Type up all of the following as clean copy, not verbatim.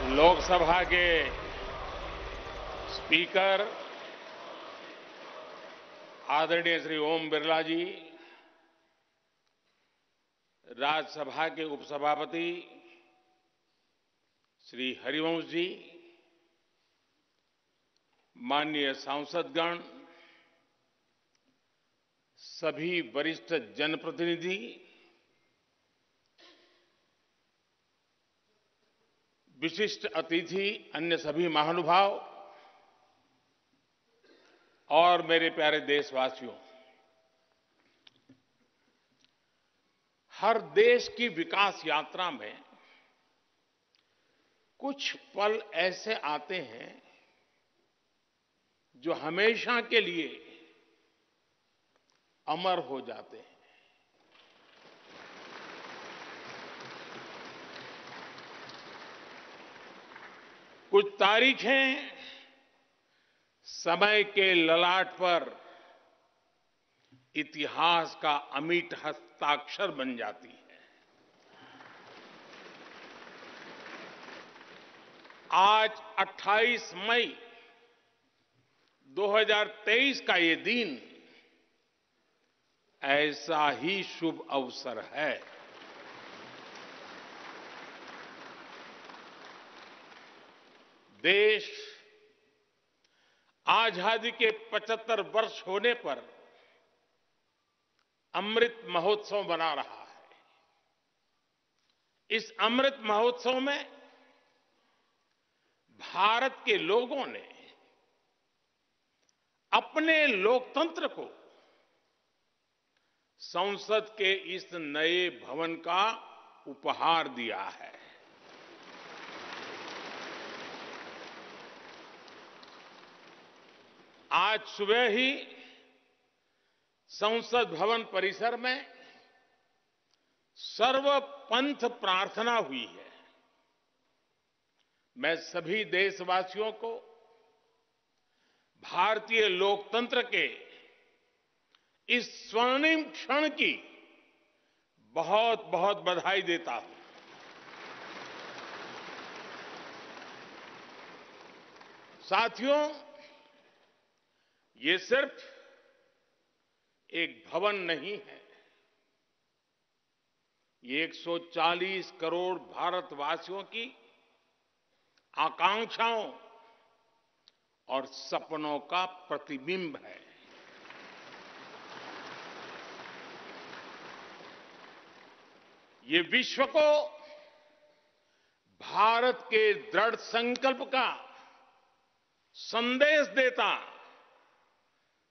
लोकसभा के स्पीकर आदरणीय श्री ओम बिरला जी, राज्यसभा के उपसभापति श्री हरिवंश जी, माननीय सांसदगण, सभी वरिष्ठ जनप्रतिनिधि, विशिष्ट अतिथि, अन्य सभी महानुभाव और मेरे प्यारे देशवासियों, हर देश की विकास यात्रा में कुछ पल ऐसे आते हैं जो हमेशा के लिए अमर हो जाते हैं। कुछ तारीखें समय के ललाट पर इतिहास का अमिट हस्ताक्षर बन जाती है। आज 28 मई 2023 का ये दिन ऐसा ही शुभ अवसर है। देश आजादी के 75 वर्ष होने पर अमृत महोत्सव मना रहा है। इस अमृत महोत्सव में भारत के लोगों ने अपने लोकतंत्र को संसद के इस नए भवन का उपहार दिया है। आज सुबह ही संसद भवन परिसर में सर्वपंथ प्रार्थना हुई है। मैं सभी देशवासियों को भारतीय लोकतंत्र के इस स्वर्णिम क्षण की बहुत बहुत बधाई देता हूं। साथियों, ये सिर्फ एक भवन नहीं है, ये 140 करोड़ भारतवासियों की आकांक्षाओं और सपनों का प्रतिबिंब है। ये विश्व को भारत के दृढ़ संकल्प का संदेश देता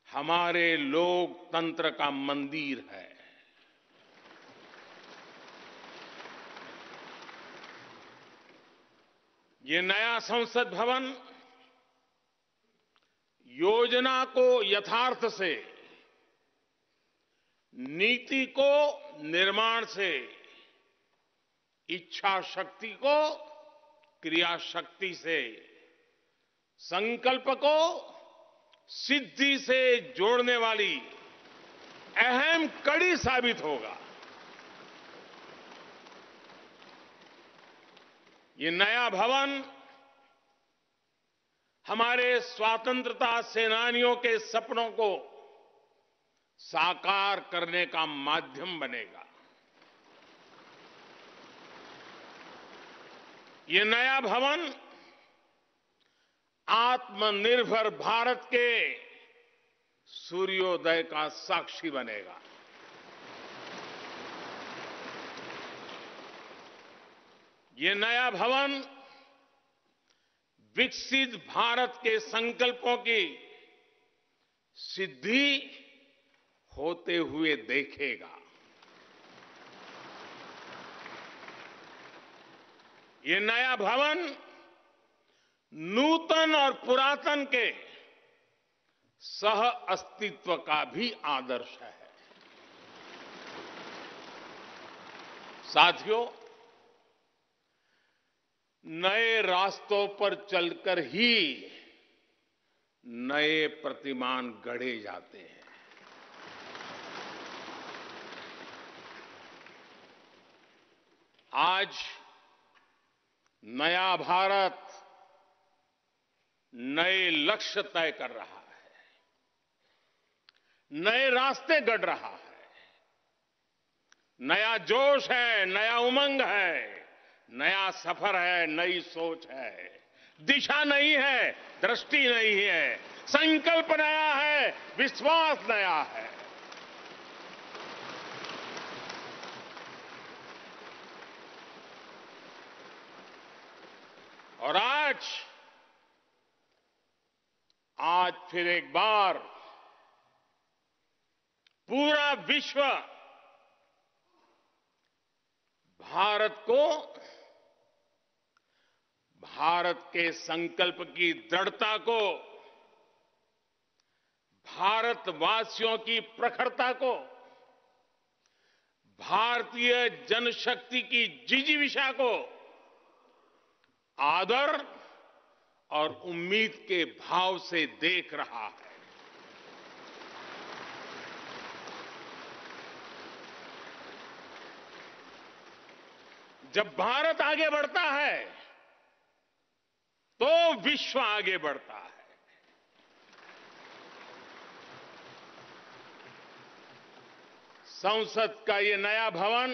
हमारे लोकतंत्र का मंदिर है। ये नया संसद भवन योजना को यथार्थ से, नीति को निर्माण से, इच्छा शक्ति को क्रिया शक्ति से, संकल्प को सिद्धि से जोड़ने वाली अहम कड़ी साबित होगा। ये नया भवन हमारे स्वतंत्रता सेनानियों के सपनों को साकार करने का माध्यम बनेगा। ये नया भवन आत्मनिर्भर भारत के सूर्योदय का साक्षी बनेगा। ये नया भवन विकसित भारत के संकल्पों की सिद्धि होते हुए देखेगा। ये नया भवन नूतन और पुरातन के सह अस्तित्व का भी आदर्श है। साथियों, नए रास्तों पर चलकर ही नए प्रतिमान गढ़े जाते हैं। आज नया भारत नए लक्ष्य तय कर रहा है, नए रास्ते गढ़ रहा है। नया जोश है, नया उमंग है, नया सफर है, नई सोच है। दिशा नई है, दृष्टि नई है, संकल्प नया है, विश्वास नया है। और आज फिर एक बार पूरा विश्व भारत को, भारत के संकल्प की दृढ़ता को, भारतवासियों की प्रखरता को, भारतीय जनशक्ति की जिजीविषा को आदर और उम्मीद के भाव से देख रहा है। जब भारत आगे बढ़ता है तो विश्व आगे बढ़ता है। संसद का ये नया भवन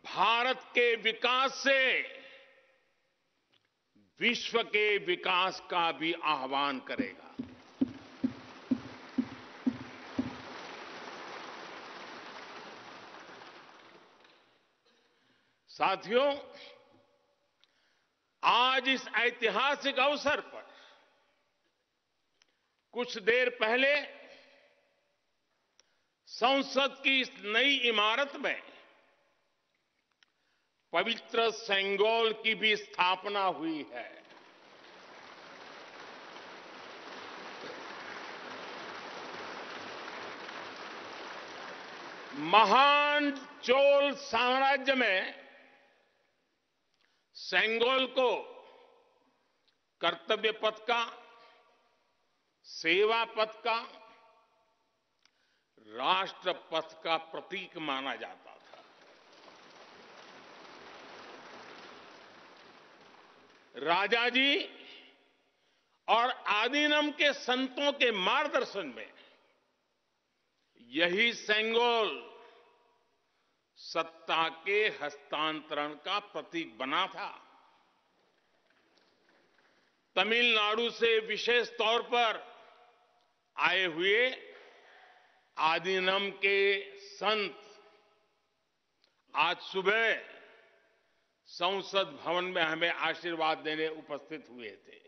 भारत के विकास से विश्व के विकास का भी आह्वान करेगा। साथियों, आज इस ऐतिहासिक अवसर पर कुछ देर पहले संसद की इस नई इमारत में पवित्र सेंगोल की भी स्थापना हुई है। महान चोल साम्राज्य में सेंगोल को कर्तव्य पथ का, सेवा पथ का, राष्ट्र पथ का प्रतीक माना जाता था। राजा जी और आदीनम के संतों के मार्गदर्शन में यही सेंगोल सत्ता के हस्तांतरण का प्रतीक बना था। तमिलनाडु से विशेष तौर पर आए हुए आदीनम के संत आज सुबह संसद भवन में हमें आशीर्वाद देने उपस्थित हुए थे।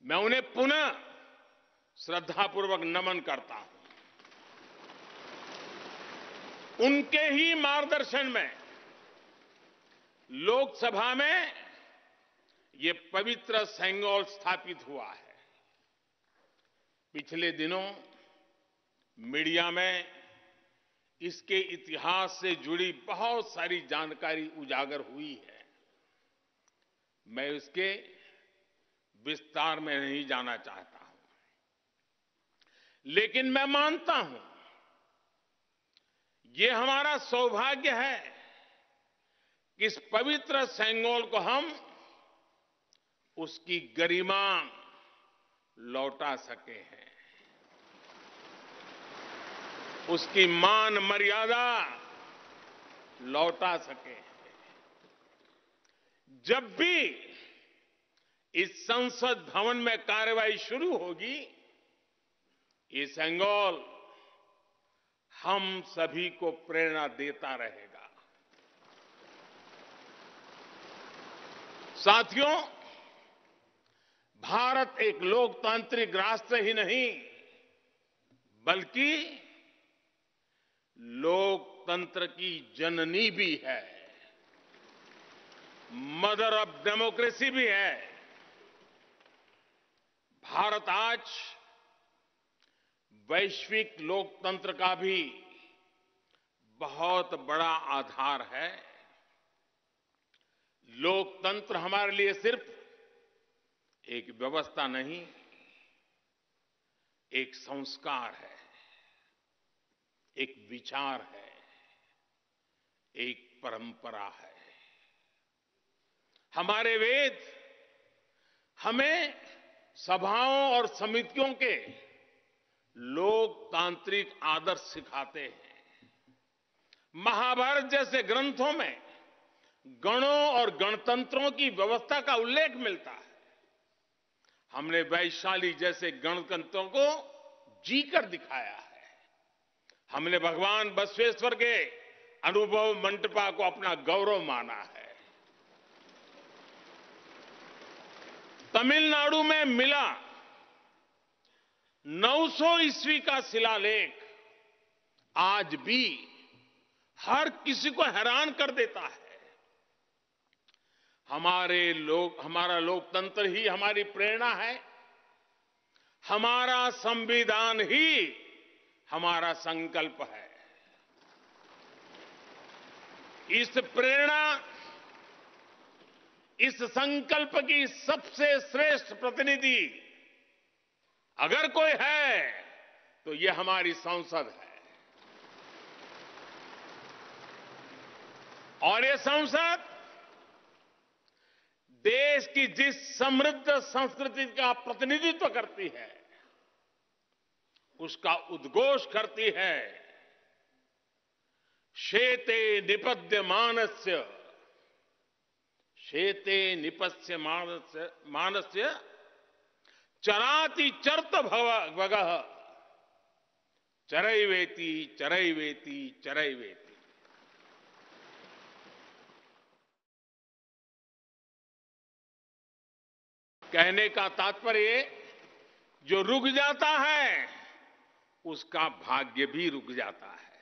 मैं उन्हें पुनः श्रद्धापूर्वक नमन करता हूं। उनके ही मार्गदर्शन में लोकसभा में ये पवित्र सेंगोल स्थापित हुआ है। पिछले दिनों मीडिया में इसके इतिहास से जुड़ी बहुत सारी जानकारी उजागर हुई है। मैं इसके विस्तार में नहीं जाना चाहता हूं, लेकिन मैं मानता हूं ये हमारा सौभाग्य है कि इस पवित्र सेंगोल को हम उसकी गरिमा लौटा सके हैं, उसकी मान मर्यादा लौटा सके। जब भी इस संसद भवन में कार्रवाई शुरू होगी, ये सेंगोल हम सभी को प्रेरणा देता रहेगा। साथियों, भारत एक लोकतांत्रिक राष्ट्र ही नहीं बल्कि लोकतंत्र की जननी भी है, मदर ऑफ डेमोक्रेसी भी है। भारत आज वैश्विक लोकतंत्र का भी बहुत बड़ा आधार है। लोकतंत्र हमारे लिए सिर्फ एक व्यवस्था नहीं, एक संस्कार है, एक विचार है, एक परंपरा है। हमारे वेद हमें सभाओं और समितियों के लोकतांत्रिक आदर्श सिखाते हैं। महाभारत जैसे ग्रंथों में गणों और गणतंत्रों की व्यवस्था का उल्लेख मिलता है। हमने वैशाली जैसे गणतंत्रों को जीकर दिखाया है। हमने भगवान बसवेश्वर के अनुभव मंटपा को अपना गौरव माना है। तमिलनाडु में मिला 900 ईस्वी का शिलालेख आज भी हर किसी को हैरान कर देता है। हमारा लोकतंत्र ही हमारी प्रेरणा है। हमारा संविधान ही हमारा संकल्प है। इस प्रेरणा, इस संकल्प की सबसे श्रेष्ठ प्रतिनिधि अगर कोई है तो ये हमारी संसद है। और ये संसद देश की जिस समृद्ध संस्कृति का प्रतिनिधित्व करती है, उसका उद्घोष करती है। शेते निपद्यमानस्य, शेते निपस्य मानस्य चराति चर्त भगः, चरैवेति चरैवेति चरैवेति। कहने का तात्पर्य, जो रुक जाता है उसका भाग्य भी रुक जाता है,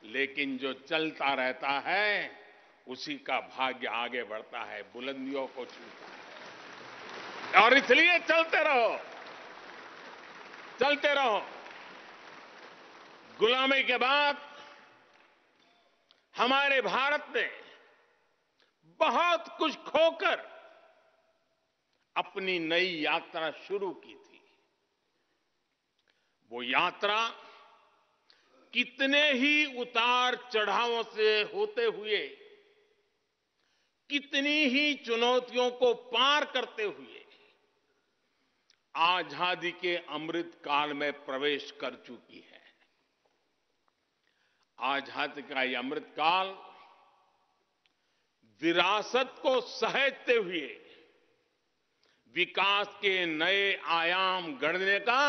लेकिन जो चलता रहता है उसी का भाग्य आगे बढ़ता है, बुलंदियों को छूता है। और इसलिए चलते रहो, चलते रहो। गुलामी के बाद हमारे भारत ने बहुत कुछ खोकर अपनी नई यात्रा शुरू की थी। वो यात्रा कितने ही उतार चढ़ावों से होते हुए, कितनी ही चुनौतियों को पार करते हुए आजादी के अमृत काल में प्रवेश कर चुकी है। आजादी का ये अमृत काल विरासत को सहेजते हुए विकास के नए आयाम गढ़ने का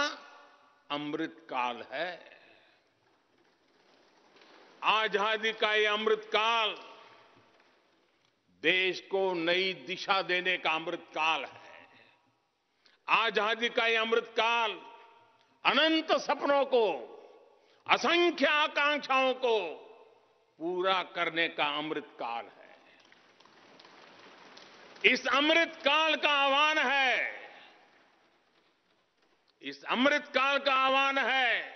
अमृत काल है। आजादी का ये अमृत काल देश को नई दिशा देने का अमृत काल है। आजादी का ये अमृत काल अनंत सपनों को, असंख्य आकांक्षाओं को पूरा करने का अमृत काल है। इस अमृत काल का आह्वान है, इस अमृत काल का आह्वान है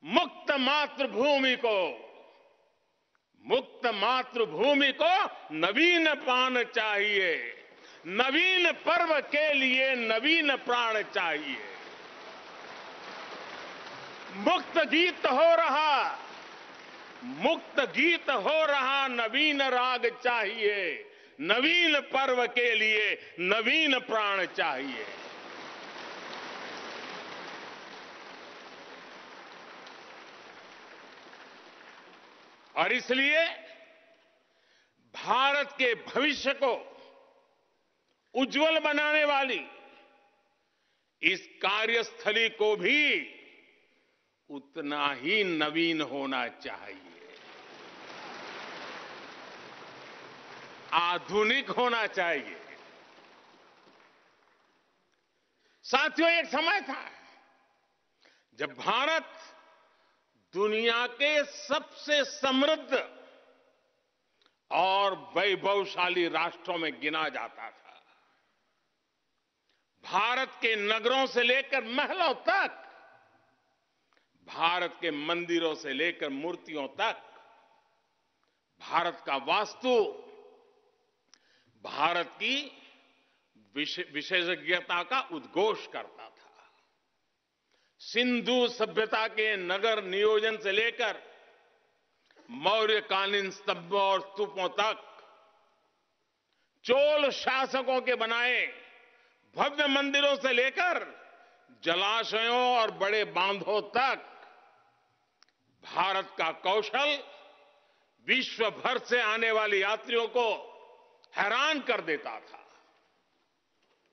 मुक्त मातृभूमि को, मुक्त मातृभूमि को नवीन प्राण चाहिए, नवीन पर्व के लिए नवीन प्राण चाहिए। मुक्त गीत हो रहा, मुक्त गीत हो रहा नवीन राग चाहिए, नवीन पर्व के लिए नवीन प्राण चाहिए। और इसलिए भारत के भविष्य को उज्जवल बनाने वाली इस कार्यस्थली को भी उतना ही नवीन होना चाहिए, आधुनिक होना चाहिए। साथियों, एक समय था जब भारत दुनिया के सबसे समृद्ध और वैभवशाली राष्ट्रों में गिना जाता था। भारत के नगरों से लेकर महलों तक, भारत के मंदिरों से लेकर मूर्तियों तक, भारत का वास्तु भारत की विशेषज्ञता का उद्घोष करता था। सिंधु सभ्यता के नगर नियोजन से लेकर मौर्यकालीन स्तंभों और स्तूपों तक, चोल शासकों के बनाए भव्य मंदिरों से लेकर जलाशयों और बड़े बांधों तक भारत का कौशल विश्व भर से आने वाले यात्रियों को हैरान कर देता था।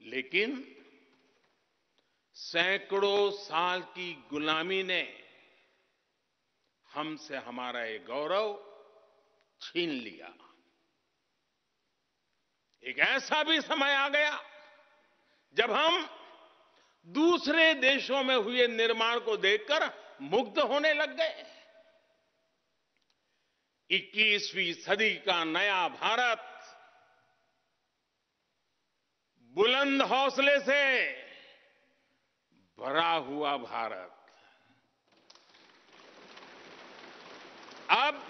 लेकिन सैकड़ों साल की गुलामी ने हमसे हमारा ये गौरव छीन लिया। एक ऐसा भी समय आ गया जब हम दूसरे देशों में हुए निर्माण को देखकर मुग्ध होने लग गए। 21वीं सदी का नया भारत बुलंद हौसले से भरा हुआ भारत अब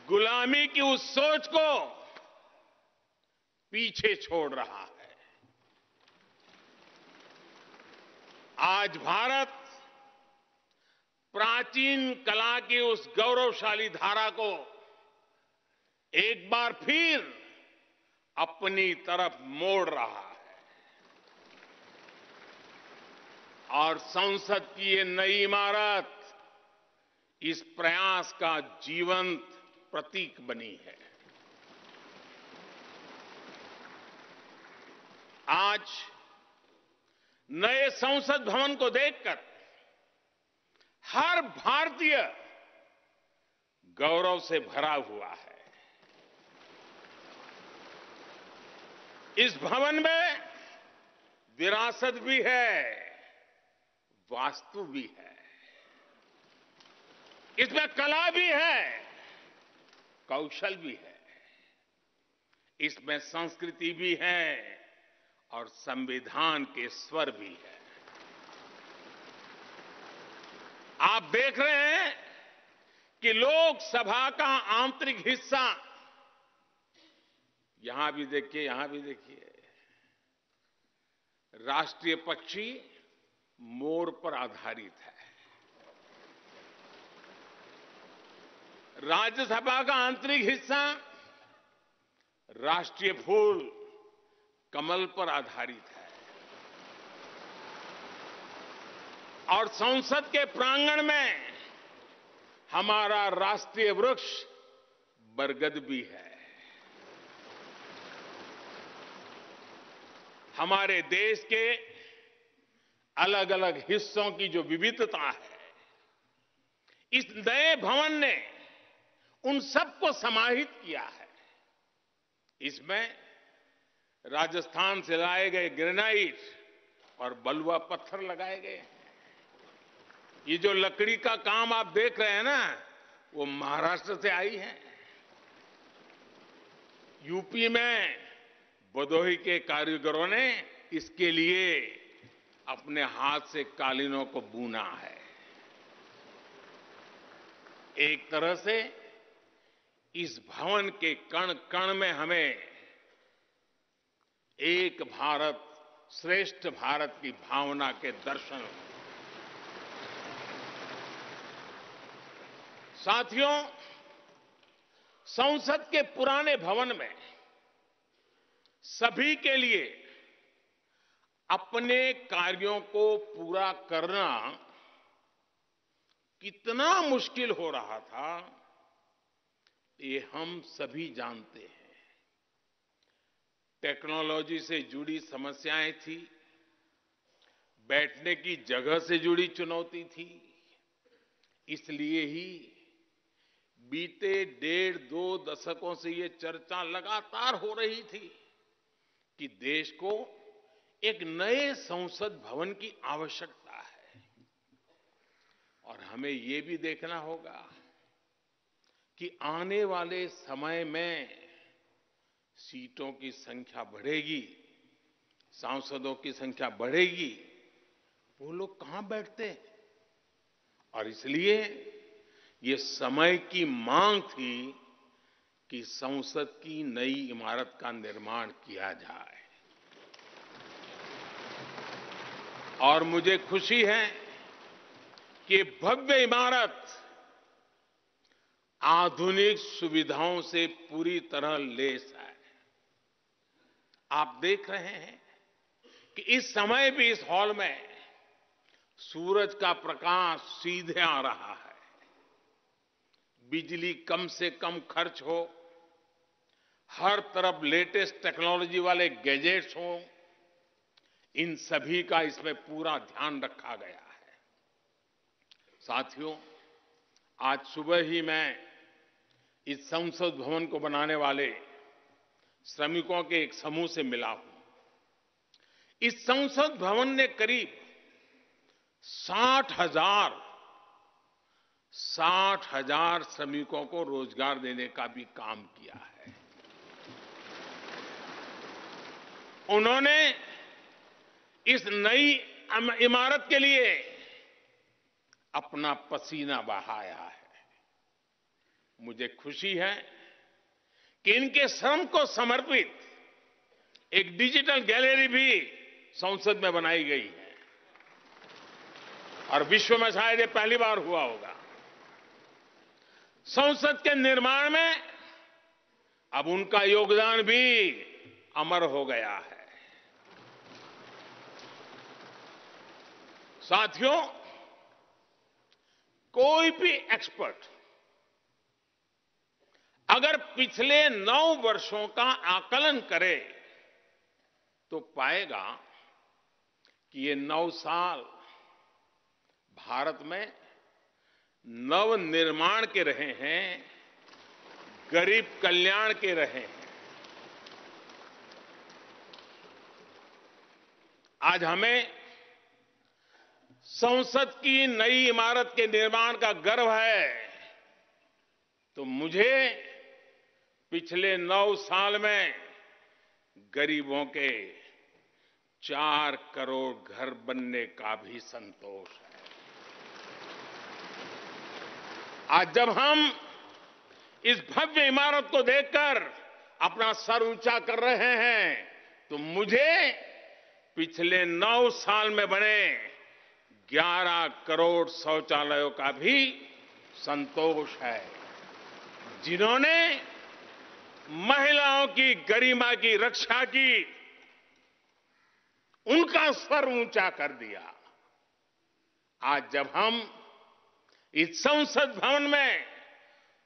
गुलामी की उस सोच को पीछे छोड़ रहा है। आज भारत प्राचीन कला की उस गौरवशाली धारा को एक बार फिर अपनी तरफ मोड़ रहा है और संसद की ये नई इमारत इस प्रयास का जीवंत प्रतीक बनी है। आज नए संसद भवन को देखकर हर भारतीय गौरव से भरा हुआ है। इस भवन में विरासत भी है, वास्तु भी है, इसमें कला भी है, कौशल भी है, इसमें संस्कृति भी है और संविधान के स्वर भी है। आप देख रहे हैं कि लोकसभा का आंतरिक हिस्सा, यहां भी देखिए, यहां भी देखिए, राष्ट्रीय पक्षी मोर पर आधारित है। राज्यसभा का आंतरिक हिस्सा राष्ट्रीय फूल कमल पर आधारित है और संसद के प्रांगण में हमारा राष्ट्रीय वृक्ष बरगद भी है। हमारे देश के अलग अलग हिस्सों की जो विविधता है, इस नए भवन ने उन सबको समाहित किया है। इसमें राजस्थान से लाए गए ग्रेनाइट और बलुआ पत्थर लगाए गए हैं। ये जो लकड़ी का काम आप देख रहे हैं ना, वो महाराष्ट्र से आई है। यूपी में भदोही के कारीगरों ने इसके लिए अपने हाथ से कालीनों को बुना है। एक तरह से इस भवन के कण कण में हमें एक भारत श्रेष्ठ भारत की भावना के दर्शन हुए। साथियों, संसद के पुराने भवन में सभी के लिए अपने कार्यों को पूरा करना कितना मुश्किल हो रहा था, ये हम सभी जानते हैं। टेक्नोलॉजी से जुड़ी समस्याएं थी, बैठने की जगह से जुड़ी चुनौती थी। इसलिए ही बीते 1.5-2 दशकों से ये चर्चा लगातार हो रही थी कि देश को एक नए संसद भवन की आवश्यकता है। और हमें ये भी देखना होगा कि आने वाले समय में सीटों की संख्या बढ़ेगी, सांसदों की संख्या बढ़ेगी, वो लोग कहां बैठते हैं? और इसलिए ये समय की मांग थी कि संसद की नई इमारत का निर्माण किया जाए। और मुझे खुशी है कि भव्य इमारत आधुनिक सुविधाओं से पूरी तरह लैस है। आप देख रहे हैं कि इस समय भी इस हॉल में सूरज का प्रकाश सीधे आ रहा है। बिजली कम से कम खर्च हो, हर तरफ लेटेस्ट टेक्नोलॉजी वाले गैजेट्स हों, इन सभी का इसमें पूरा ध्यान रखा गया है। साथियों, आज सुबह ही मैं इस संसद भवन को बनाने वाले श्रमिकों के एक समूह से मिला हूं। इस संसद भवन ने करीब 60,000 श्रमिकों को रोजगार देने का भी काम किया है। उन्होंने इस नई इमारत के लिए अपना पसीना बहाया है। मुझे खुशी है कि इनके श्रम को समर्पित एक डिजिटल गैलरी भी संसद में बनाई गई है और विश्व में शायद ये पहली बार हुआ होगा। संसद के निर्माण में अब उनका योगदान भी अमर हो गया है। साथियों, कोई भी एक्सपर्ट अगर पिछले 9 वर्षों का आकलन करे तो पाएगा कि ये 9 साल भारत में नव निर्माण के रहे हैं, गरीब कल्याण के रहे हैं। आज हमें संसद की नई इमारत के निर्माण का गर्व है, तो मुझे पिछले 9 साल में गरीबों के 4 करोड़ घर बनने का भी संतोष है। आज जब हम इस भव्य इमारत को देखकर अपना सर ऊंचा कर रहे हैं, तो मुझे पिछले 9 साल में बने 11 करोड़ शौचालयों का भी संतोष है, जिन्होंने महिलाओं की गरिमा की रक्षा की, उनका सर ऊंचा कर दिया। आज जब हम इस संसद भवन में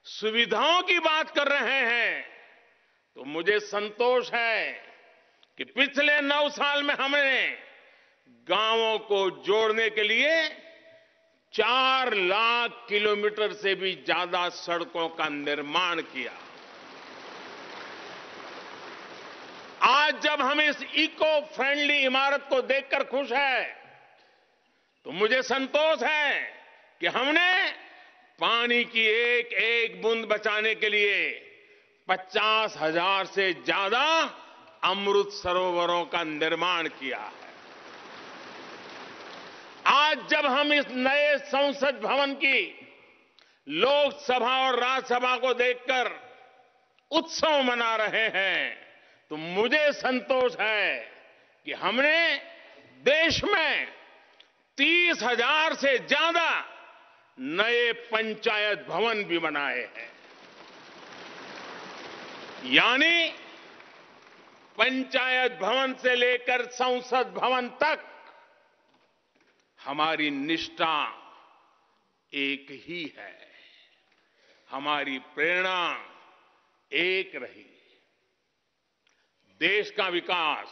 सुविधाओं की बात कर रहे हैं, तो मुझे संतोष है कि पिछले 9 साल में हमने गांवों को जोड़ने के लिए 4 लाख किलोमीटर से भी ज्यादा सड़कों का निर्माण किया। आज जब हम इस इको फ्रेंडली इमारत को देखकर खुश हैं, तो मुझे संतोष है कि हमने पानी की एक एक बूंद बचाने के लिए 50,000 से ज्यादा अमृत सरोवरों का निर्माण किया है। आज जब हम इस नए संसद भवन की लोकसभा और राज्यसभा को देखकर उत्सव मना रहे हैं, तो मुझे संतोष है कि हमने देश में 30,000 से ज्यादा नए पंचायत भवन भी बनाए हैं। यानी पंचायत भवन से लेकर संसद भवन तक हमारी निष्ठा एक ही है, हमारी प्रेरणा एक रही। देश का विकास,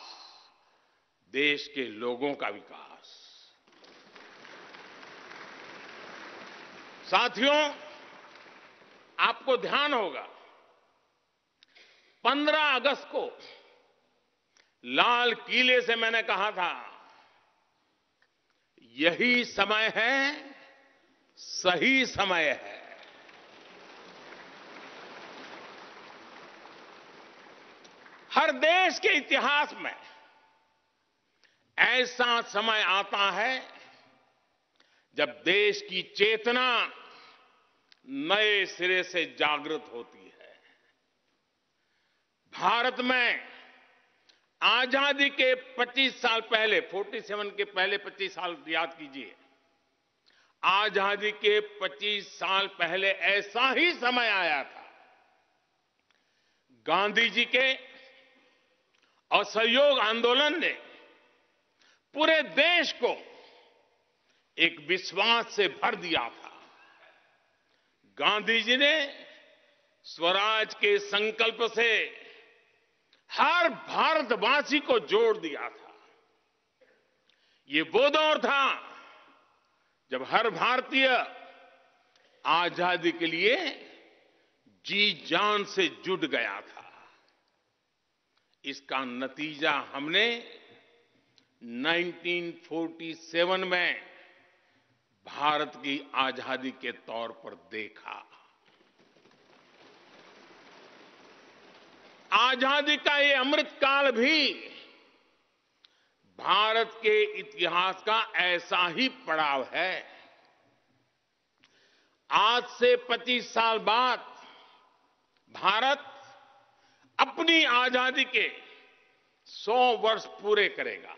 देश के लोगों का विकास। साथियों, आपको ध्यान होगा 15 अगस्त को लाल किले से मैंने कहा था, यही समय है, सही समय है। हर देश के इतिहास में ऐसा समय आता है जब देश की चेतना नए सिरे से जागृत होती है। भारत में आजादी के 25 साल पहले, 47 के पहले 25 साल याद कीजिए, आजादी के 25 साल पहले ऐसा ही समय आया था। गांधी जी के असहयोग आंदोलन ने पूरे देश को एक विश्वास से भर दिया था। गांधी जी ने स्वराज के संकल्प से हर भारतवासी को जोड़ दिया था। ये वो दौर था जब हर भारतीय आजादी के लिए जी जान से जुट गया था। इसका नतीजा हमने 1947 में भारत की आजादी के तौर पर देखा। आजादी का ये अमृतकाल भी भारत के इतिहास का ऐसा ही पड़ाव है। आज से 25 साल बाद भारत अपनी आजादी के 100 वर्ष पूरे करेगा।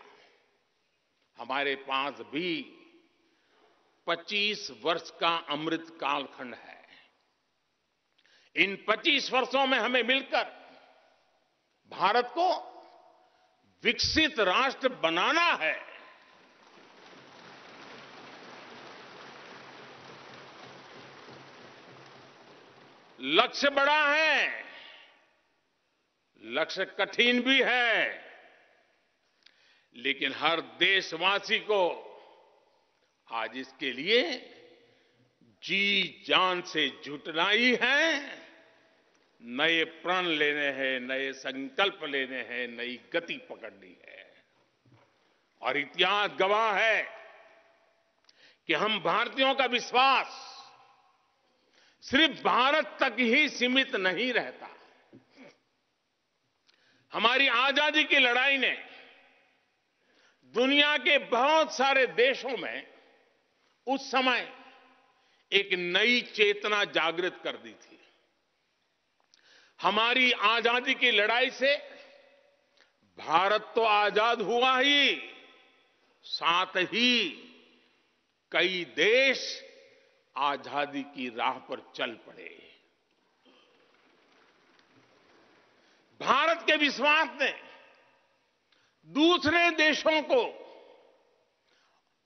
हमारे पास भी 25 वर्ष का अमृत कालखंड है। इन 25 वर्षों में हमें मिलकर भारत को विकसित राष्ट्र बनाना है। लक्ष्य बड़ा है, लक्ष्य कठिन भी है, लेकिन हर देशवासी को आज इसके लिए जी जान से जुटना ही है। नए प्रण लेने हैं, नए संकल्प लेने हैं, नई गति पकड़नी है। और इतिहास गवाह है कि हम भारतीयों का विश्वास सिर्फ भारत तक ही सीमित नहीं रहता। हमारी आजादी की लड़ाई ने दुनिया के बहुत सारे देशों में उस समय एक नई चेतना जागृत कर दी थी। हमारी आजादी की लड़ाई से भारत तो आजाद हुआ ही, साथ ही कई देश आजादी की राह पर चल पड़े। भारत के विश्वास ने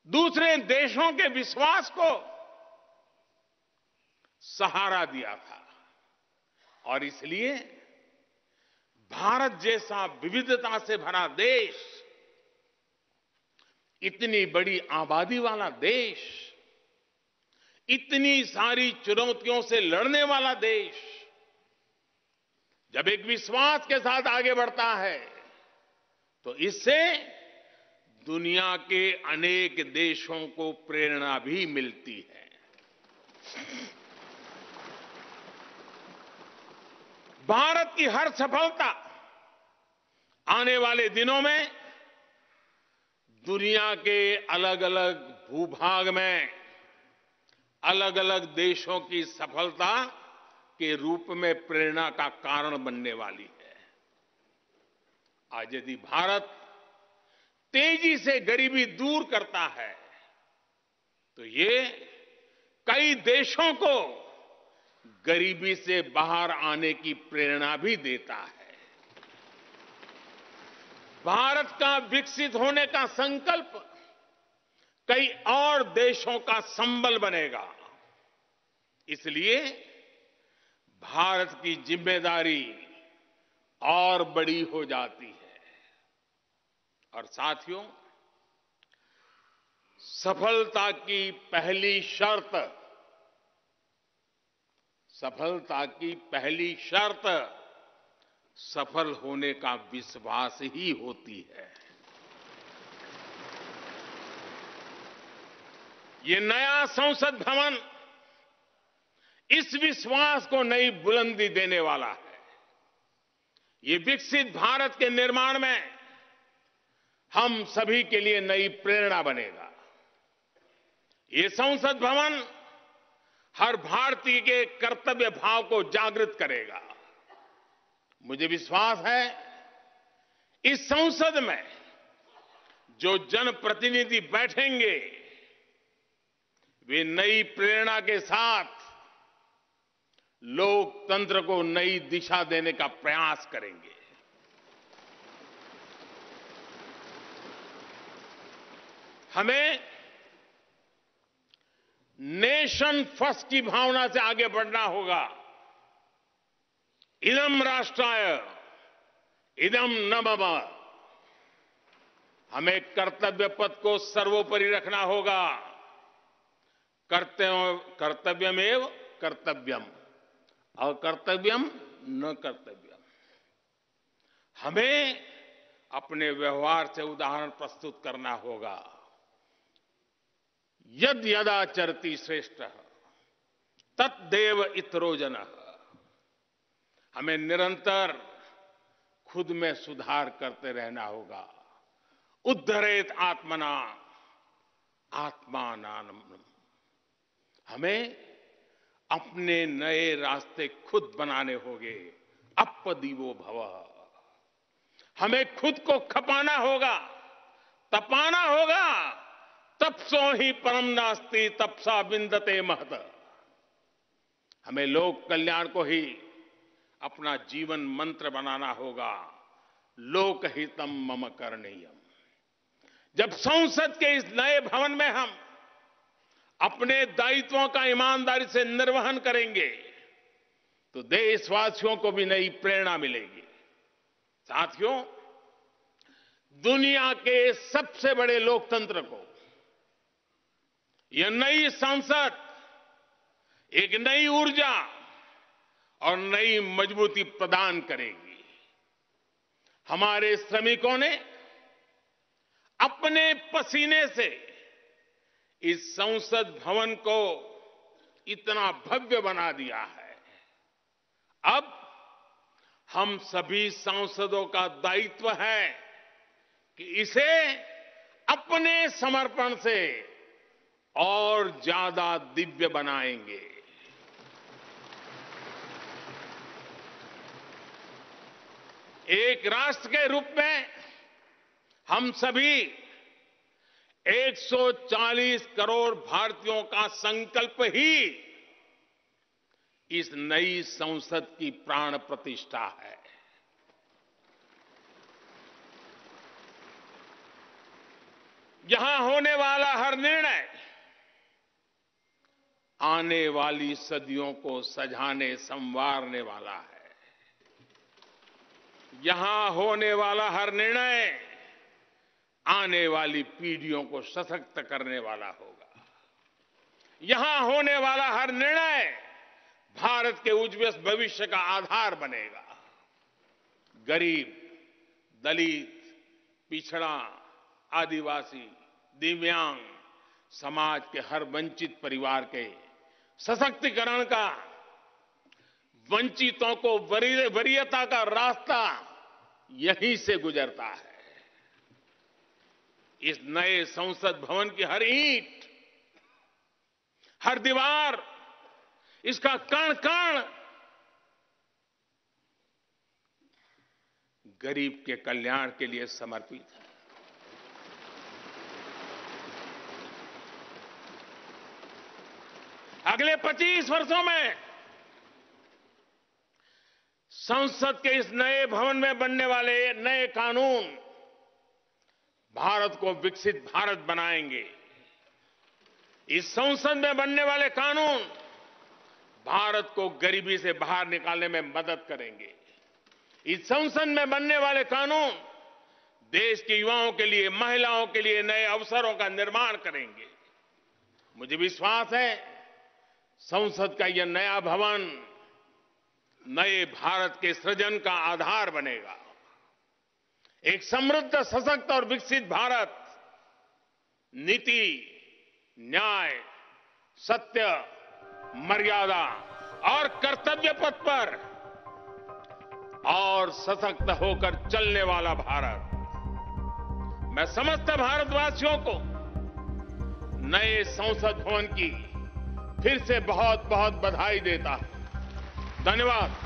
दूसरे देशों के विश्वास को सहारा दिया था। और इसलिए भारत जैसा विविधता से भरा देश, इतनी बड़ी आबादी वाला देश, इतनी सारी चुनौतियों से लड़ने वाला देश जब एक विश्वास के साथ आगे बढ़ता है तो इससे दुनिया के अनेक देशों को प्रेरणा भी मिलती है। भारत की हर सफलता आने वाले दिनों में दुनिया के अलग अलग भूभाग में अलग अलग देशों की सफलता के रूप में प्रेरणा का कारण बनने वाली है। आज यदि भारत तेजी से गरीबी दूर करता है तो ये कई देशों को गरीबी से बाहर आने की प्रेरणा भी देता है। भारत का विकसित होने का संकल्प कई और देशों का संबल बनेगा। इसलिए भारत की जिम्मेदारी और बड़ी हो जाती है। और साथियों, सफलता की पहली शर्त सफल होने का विश्वास ही होती है। ये नया संसद भवन इस विश्वास को नई बुलंदी देने वाला है। ये विकसित भारत के निर्माण में हम सभी के लिए नई प्रेरणा बनेगा। ये संसद भवन हर भारतीय के कर्तव्य भाव को जागृत करेगा। मुझे विश्वास है इस संसद में जो जनप्रतिनिधि बैठेंगे वे नई प्रेरणा के साथ लोकतंत्र को नई दिशा देने का प्रयास करेंगे। हमें नेशन फर्स्ट की भावना से आगे बढ़ना होगा। इदम राष्ट्राय इदम न मम। हमें कर्तव्य पथ को सर्वोपरि रखना होगा। कर्तव्यमेव कर्तव्यम और कर्तव्यम न कर्तव्यम। हमें अपने व्यवहार से उदाहरण प्रस्तुत करना होगा। यद यदाचरति श्रेष्ठः तद्देव इतरो जनः। हमें निरंतर खुद में सुधार करते रहना होगा। उद्धरेत आत्मना आत्मानाम्। हमें अपने नए रास्ते खुद बनाने होंगे। अपदीवो भवः। हमें खुद को खपाना होगा, तपाना होगा। तपसो ही परम नास्ति तपसा विंदते महत। हमें लोक कल्याण को ही अपना जीवन मंत्र बनाना होगा। लोकहितम मम करणीयम। जब संसद के इस नए भवन में हम अपने दायित्वों का ईमानदारी से निर्वहन करेंगे तो देशवासियों को भी नई प्रेरणा मिलेगी। साथियों, दुनिया के सबसे बड़े लोकतंत्र को यह नई संसद एक नई ऊर्जा और नई मजबूती प्रदान करेगी। हमारे श्रमिकों ने अपने पसीने से इस संसद भवन को इतना भव्य बना दिया है। अब हम सभी सांसदों का दायित्व है कि इसे अपने समर्पण से और ज्यादा दिव्य बनाएंगे। एक राष्ट्र के रूप में हम सभी 140 करोड़ भारतीयों का संकल्प ही इस नई संसद की प्राण प्रतिष्ठा है। यहां होने वाला हर निर्णय आने वाली सदियों को सजाने संवारने वाला है। यहां होने वाला हर निर्णय आने वाली पीढ़ियों को सशक्त करने वाला होगा। यहां होने वाला हर निर्णय भारत के उज्ज्वल भविष्य का आधार बनेगा। गरीब, दलित, पिछड़ा, आदिवासी, दिव्यांग, समाज के हर वंचित परिवार के सशक्तिकरण का, वंचितों को वरीयता का रास्ता यहीं से गुजरता है। इस नए संसद भवन की हर ईंट, हर दीवार, इसका कण कण गरीब के कल्याण के लिए समर्पित है। अगले 25 वर्षों में संसद के इस नए भवन में बनने वाले नए कानून भारत को विकसित भारत बनाएंगे। इस संसद में बनने वाले कानून भारत को गरीबी से बाहर निकालने में मदद करेंगे। इस संसद में बनने वाले कानून देश के युवाओं के लिए, महिलाओं के लिए नए अवसरों का निर्माण करेंगे। मुझे विश्वास है संसद का यह नया भवन नए भारत के सृजन का आधार बनेगा। एक समृद्ध, सशक्त और विकसित भारत नीति, न्याय, सत्य, मर्यादा और कर्तव्य पथ पर और सशक्त होकर चलने वाला भारत। मैं समस्त भारतवासियों को नए संसद भवन की फिर से बहुत बहुत बधाई देता हूं। धन्यवाद।